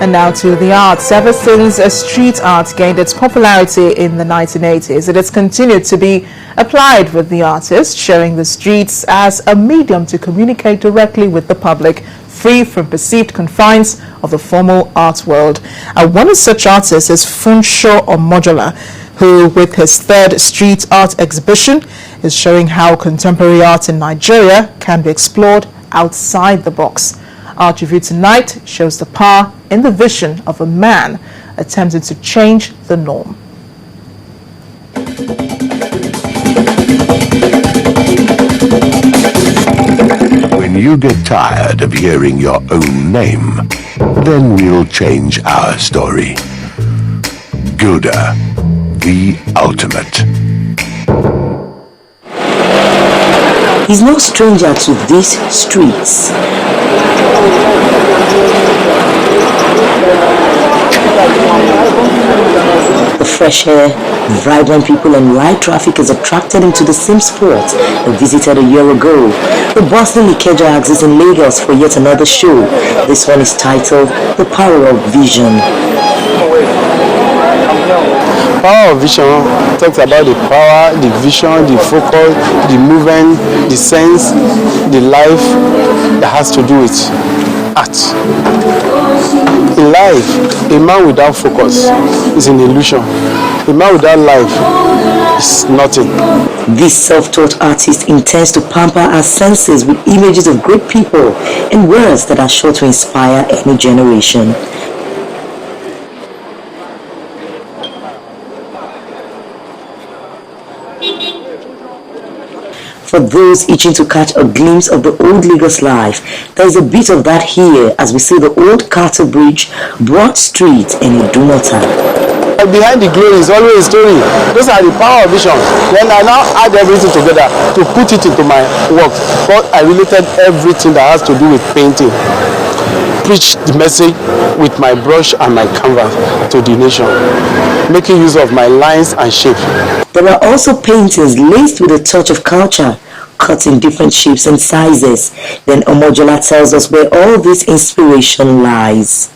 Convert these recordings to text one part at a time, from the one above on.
And now to the arts. Ever since street art gained its popularity in the 1980s, it has continued to be applied with the artists, showing the streets as a medium to communicate directly with the public, free from perceived confines of the formal art world. And one of such artists is Funsho Omojola, who with his third street art exhibition is showing how contemporary art in Nigeria can be explored outside the box. Art Review tonight shows the power in the vision of a man attempting to change the norm. When you get tired of hearing your own name, then we'll change our story. Gilda, the ultimate. He's no stranger to these streets. The fresh air, vibrant people and light traffic has attracted him to the same spot he visited a year ago. The bustling Ikeja axis in Lagos for yet another show. This one is titled The Power of Vision. Power of vision talks about the power, the vision, the focus, the movement, the sense, the life that has to do with art. In life, a man without focus is an illusion. A man without life is nothing. This self-taught artist intends to pamper our senses with images of great people and words that are sure to inspire any generation. For those itching to catch a glimpse of the old Lagos life, there is a bit of that here as we see the old Carter Bridge, Broad Street and Idumota. Behind the glory is always a story. Those are the power of vision. Then I now add everything together to put it into my work. But I related everything that has to do with painting. Preach the message with my brush and my canvas to the nation, making use of my lines and shape. There are also paintings laced with a touch of culture, cut in different shapes and sizes. Then Omojola tells us where all this inspiration lies.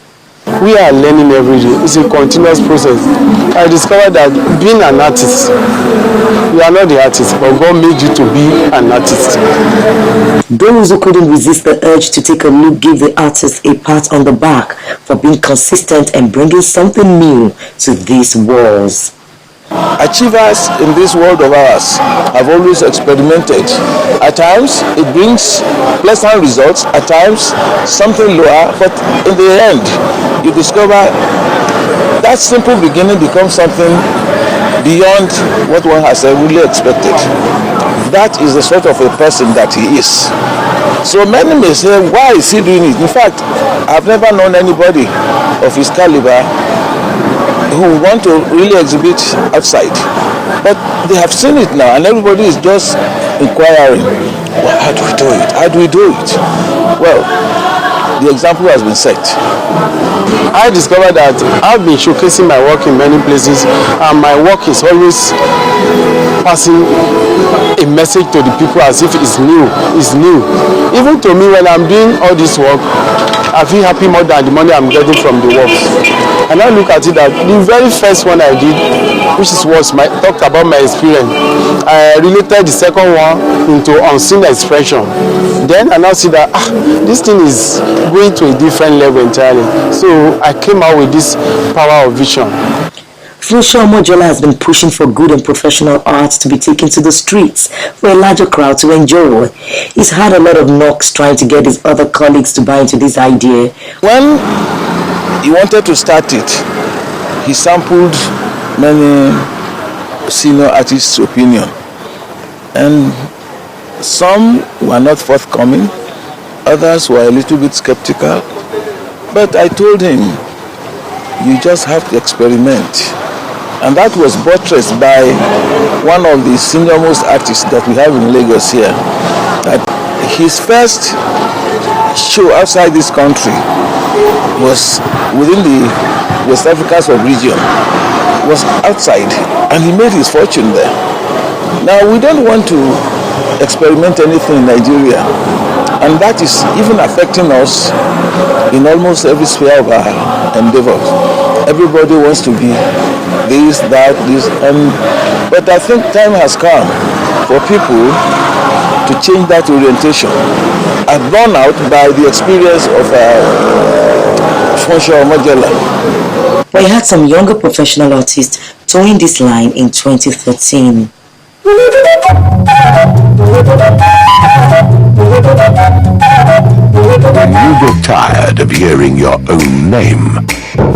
We are learning every day. It's a continuous process. I discovered that being an artist, you are not the artist, but God made you to be an artist. Those who couldn't resist the urge to take a look give the artist a pat on the back for being consistent and bringing something new to these walls. Achievers in this world of ours have always experimented. At times it brings pleasant results, at times something lower, but in the end you discover that simple beginning becomes something beyond what one has really expected. That is the sort of a person that he is. So many may say, why is he doing it? In fact, I've never known anybody of his caliber who want to really exhibit outside, but they have seen it now and everybody is just inquiring, well, how do we do it? How do we do it? Well, the example has been set. I discovered that I've been showcasing my work in many places and my work is always passing a message to the people as if it's new. It's new. Even to me, when I'm doing all this work, I feel happy more than the money I'm getting from the work. And I look at it that the very first one I did, which was talked about my experience, I related the second one into unseen expression. Then I now see that this thing is going to a different level entirely. So I came out with this power of vision. Funsho Omojola has been pushing for good and professional art to be taken to the streets for a larger crowd to enjoy. He's had a lot of knocks trying to get his other colleagues to buy into this idea. When he wanted to start it, he sampled many senior artists' opinion, and some were not forthcoming, others were a little bit skeptical, but I told him, you just have to experiment. And that was buttressed by one of the senior most artists that we have in Lagos here. That his first show outside this country was within the West Africa region, was outside, and he made his fortune there. Now we don't want to experiment anything in Nigeria, and that is even affecting us in almost every sphere of our endeavors. Everybody wants to be this, that, this, but I think time has come for people to change that orientation. I've borne out by the experience of Fonsha Omogela. We had some younger professional artists towing this line in 2013. When you get tired of hearing your own name,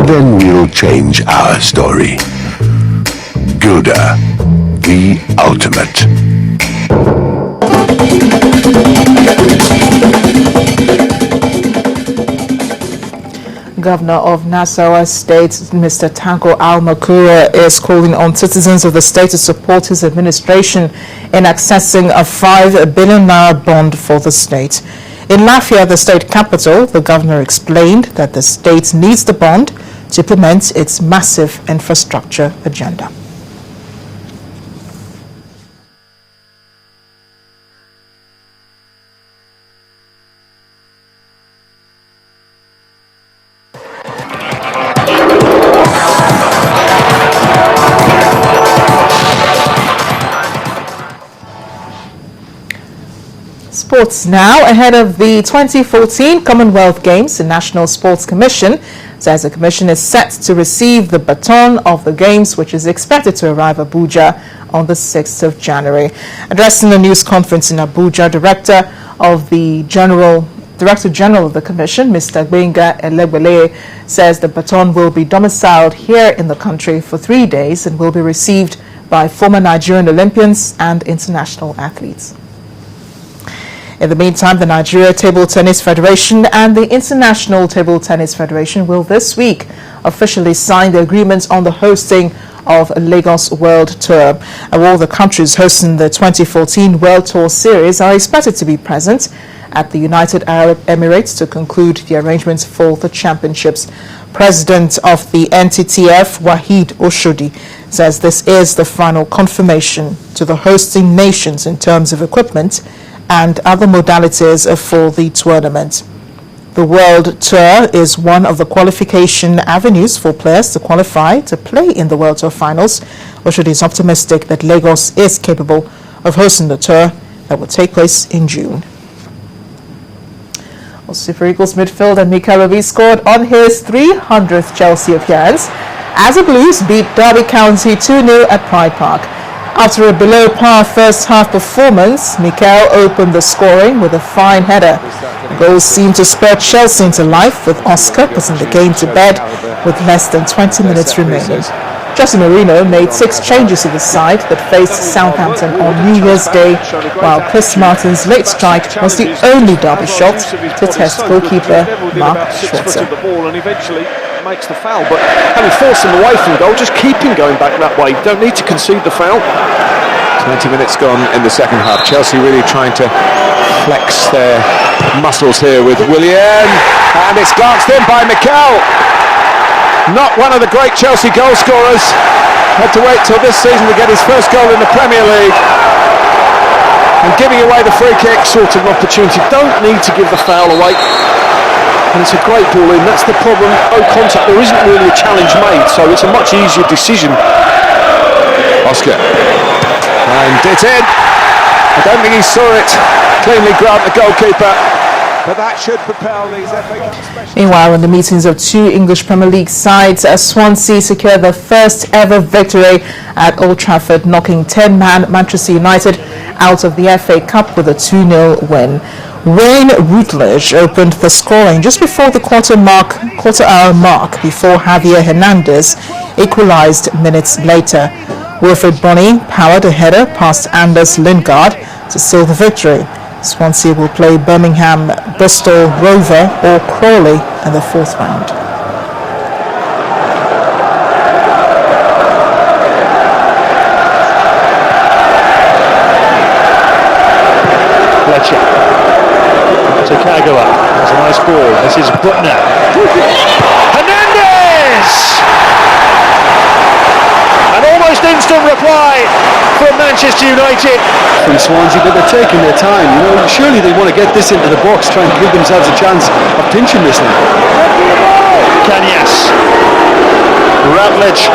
then we'll change our story. Gouda, the ultimate. Governor of Nassau State, Mr. Tanko Al-Makura, is calling on citizens of the state to support his administration in accessing a 5 billion naira bond for the state. In Lafia, the state capital, the governor explained that the state needs the bond to implement its massive infrastructure agenda. Sports now. Ahead of the 2014 Commonwealth Games, the National Sports Commission says the commission is set to receive the baton of the Games, which is expected to arrive Abuja on the 6th of January. Addressing a news conference in Abuja, Director General of the Commission, Mr. Gbenga Elegbele, says the baton will be domiciled here in the country for 3 days and will be received by former Nigerian Olympians and international athletes. In the meantime, the Nigeria Table Tennis Federation and the International Table Tennis Federation will this week officially sign the agreement on the hosting of Lagos World Tour. All the countries hosting the 2014 World Tour Series are expected to be present at the United Arab Emirates to conclude the arrangements for the championships. President of the NTTF, Wahid Oshodi, says this is the final confirmation to the hosting nations in terms of equipment and other modalities for the tournament. The World Tour is one of the qualification avenues for players to qualify to play in the World Tour finals. Oshodi is optimistic that Lagos is capable of hosting the tour that will take place in June. Super Eagles midfielder Mikel Obi scored on his 300th Chelsea appearance as the Blues beat Derby County 2-0 at Pride Park. After a below-par first-half performance, Mikel opened the scoring with a fine header. The goals seemed to spur Chelsea into life, with Oscar putting the game to bed with less than 20 minutes remaining. Jose Mourinho made 6 changes to the side that faced Southampton on New Year's Day, while Chris Martin's late strike was the only Derby shot to test goalkeeper Mark Schwarzer. Makes the foul, but having forced him away from goal, just keep him going back that way. Don't need to concede the foul. 20 minutes gone in the second half. Chelsea really trying to flex their muscles here with Willian, and it's glanced in by Mikel. Not one of the great Chelsea goal scorers. Had to wait till this season to get his first goal in the Premier League. And giving away the free kick, sort of an opportunity. Don't need to give the foul away. And it's a great ball in, that's the problem. No contact, there isn't really a challenge made, so it's a much easier decision. Oscar, and it's in. I don't think he saw it cleanly grab the goalkeeper, but that should propel these FA Cup specials. Meanwhile, in the meetings of 2 English Premier League sides, Swansea secured their first ever victory at Old Trafford, knocking 10-man Manchester United out of the FA Cup with a 2-0 win. Wayne Routledge opened the scoring just before the quarter-hour mark before Javier Hernandez equalised minutes later. Wilfred Bonney powered a header past Anders Lingard to seal the victory. Swansea will play Birmingham, Bristol Rover or Crawley in the 4th round. Fletcher. Yenogoa. That's a nice ball. This is Butner. Hernandez! An almost instant reply from Manchester Manchester United. From Swansea, but they're taking their time. You know, surely they want to get this into the box, trying to give themselves a chance of pinching this now. Kanyas. Routledge.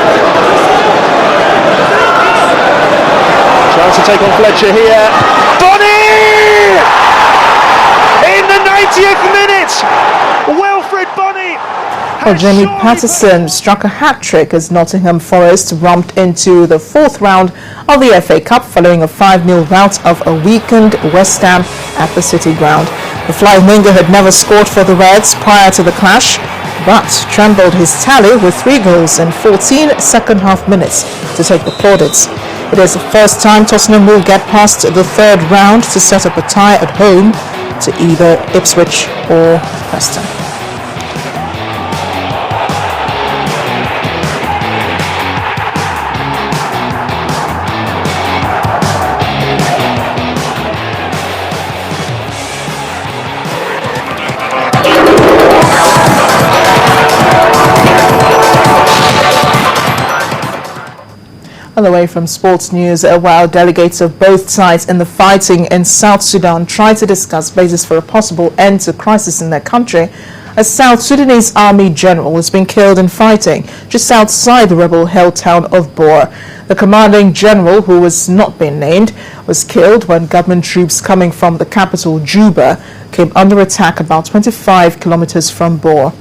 Chance to take on Fletcher here. Bonny! In the 90th minute, Wilfred Bonny. Well, Jamie Patterson struck a hat-trick as Nottingham Forest romped into the fourth round of the FA Cup following a 5-0 rout of a weakened West Ham at the City Ground. The flying winger had never scored for the Reds prior to the clash, but trebled his tally with 3 goals in 14 second-half minutes to take the plaudits. It is the first time Tottenham will get past the third round to set up a tie at home to either Ipswich or Preston. Away from sports news, while delegates of both sides in the fighting in South Sudan try to discuss basis for a possible end to crisis in their country, a South Sudanese army general has been killed in fighting just outside the rebel-held town of Bor. The commanding general, who has not been named, was killed when government troops coming from the capital Juba came under attack about 25 kilometers from Bor.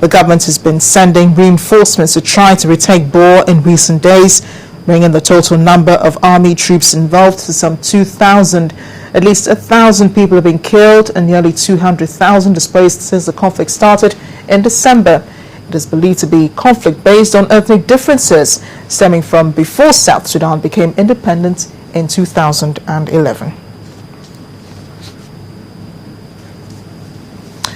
The government has been sending reinforcements to try to retake Bor in recent days, bringing the total number of army troops involved to some 2,000. At least 1,000 people have been killed and nearly 200,000 displaced since the conflict started in December. It is believed to be conflict based on ethnic differences stemming from before South Sudan became independent in 2011.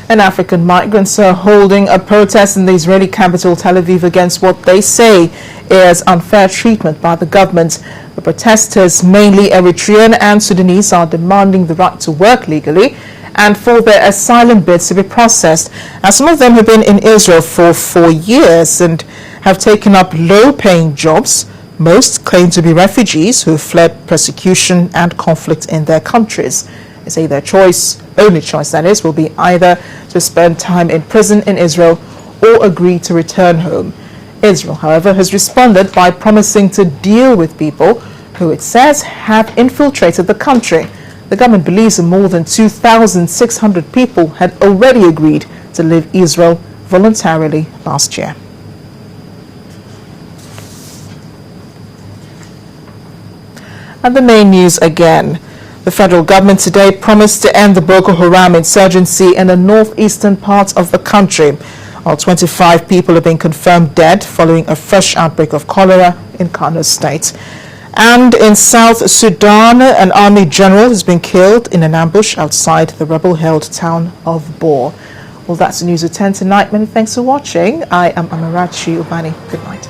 And African migrants are holding a protest in the Israeli capital Tel Aviv against what they say is unfair treatment by the government. The protesters, mainly Eritrean and Sudanese, are demanding the right to work legally and for their asylum bids to be processed, as some of them have been in Israel for 4 years and have taken up low-paying jobs. Most claim to be refugees who fled persecution and conflict in their countries. They say their only choice that is, will be either to spend time in prison in Israel or agree to return home. Israel, however, has responded by promising to deal with people who it says have infiltrated the country. The government believes that more than 2,600 people had already agreed to leave Israel voluntarily last year. And the main news again. The federal government today promised to end the Boko Haram insurgency in the northeastern part of the country. While 25 people have been confirmed dead following a fresh outbreak of cholera in Kano State. And in South Sudan, an army general has been killed in an ambush outside the rebel-held town of Bor. Well, that's the news at 10 tonight. Many thanks for watching. I am Amarachi Ubani. Good night.